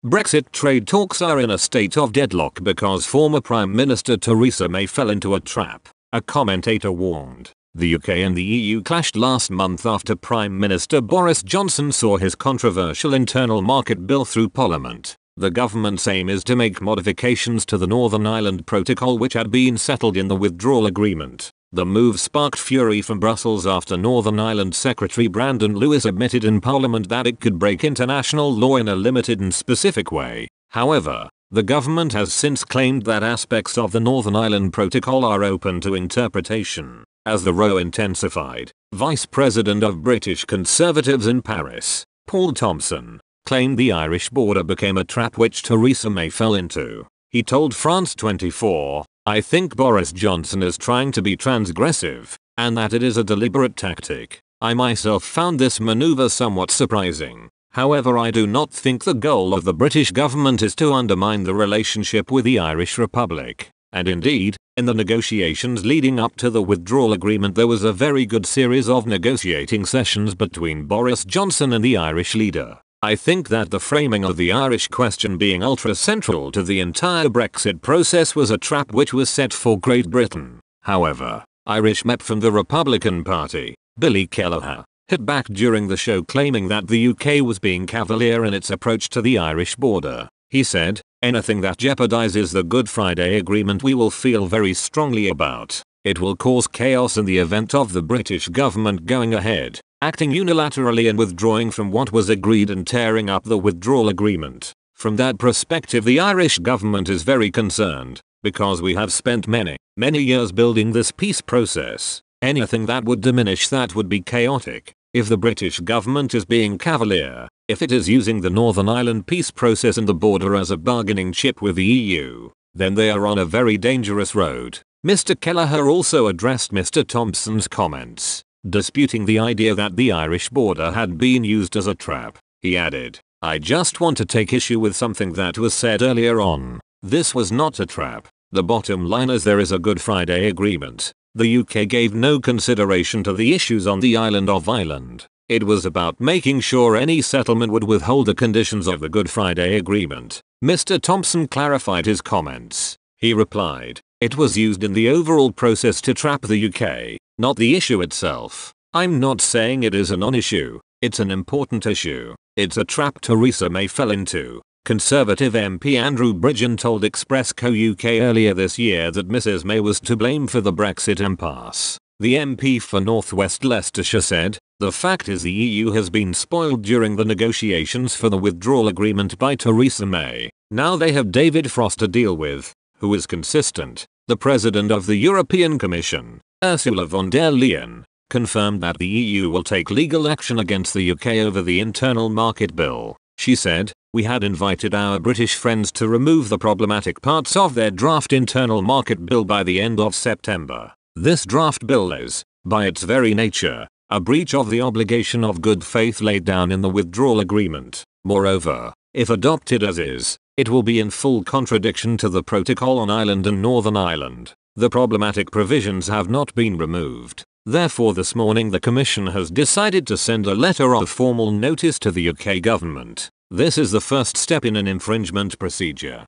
Brexit trade talks are in a state of deadlock because former Prime Minister Theresa May fell into a trap, a commentator warned. The UK and the EU clashed last month after Prime Minister Boris Johnson saw his controversial internal market bill through Parliament. The government's aim is to make modifications to the Northern Ireland Protocol, which had been settled in the withdrawal agreement. The move sparked fury from Brussels after Northern Ireland Secretary Brandon Lewis admitted in Parliament that it could break international law in a limited and specific way. However, the government has since claimed that aspects of the Northern Ireland Protocol are open to interpretation. As the row intensified, Vice President of British Conservatives in Paris, Paul Thompson, claimed the Irish border became a trap which Theresa May fell into. He told France 24, "I think Boris Johnson is trying to be transgressive, and that it is a deliberate tactic. I myself found this maneuver somewhat surprising. However, I do not think the goal of the British government is to undermine the relationship with the Irish Republic." And indeed, in the negotiations leading up to the withdrawal agreement, there was a very good series of negotiating sessions between Boris Johnson and the Irish leader. "I think that the framing of the Irish question being ultra-central to the entire Brexit process was a trap which was set for Great Britain." However, Irish MEP from the Republican Party, Billy Kelleher, hit back during the show, claiming that the UK was being cavalier in its approach to the Irish border. He said, "Anything that jeopardizes the Good Friday Agreement we will feel very strongly about. It will cause chaos in the event of the British government going ahead, acting unilaterally and withdrawing from what was agreed and tearing up the withdrawal agreement. From that perspective, the Irish government is very concerned, because we have spent many years building this peace process. Anything that would diminish that would be chaotic. If the British government is being cavalier, if it is using the Northern Ireland peace process and the border as a bargaining chip with the EU, then they are on a very dangerous road." Mr. Kelleher also addressed Mr. Thompson's comments, disputing the idea that the Irish border had been used as a trap. He added, "I just want to take issue with something that was said earlier on. This was not a trap. The bottom line is there is a Good Friday Agreement. The UK gave no consideration to the issues on the island of Ireland. It was about making sure any settlement would withhold the conditions of the Good Friday Agreement." Mr. Thompson clarified his comments. He replied, "It was used in the overall process to trap the UK, not the issue itself. I'm not saying it is a non-issue. It's an important issue. It's a trap Theresa May fell into." Conservative MP Andrew Bridgen told Express Co UK earlier this year that Mrs May was to blame for the Brexit impasse. The MP for North West Leicestershire said, "The fact is the EU has been spoiled during the negotiations for the withdrawal agreement by Theresa May. Now they have David Frost to deal with, who is consistent." The President of the European Commission, Ursula von der Leyen, confirmed that the EU will take legal action against the UK over the internal market bill. She said, "We had invited our British friends to remove the problematic parts of their draft internal market bill by the end of September. This draft bill is, by its very nature, a breach of the obligation of good faith laid down in the withdrawal agreement. Moreover, if adopted as is, it will be in full contradiction to the Protocol on Ireland and Northern Ireland. The problematic provisions have not been removed. Therefore, this morning the Commission has decided to send a letter of formal notice to the UK government. This is the first step in an infringement procedure."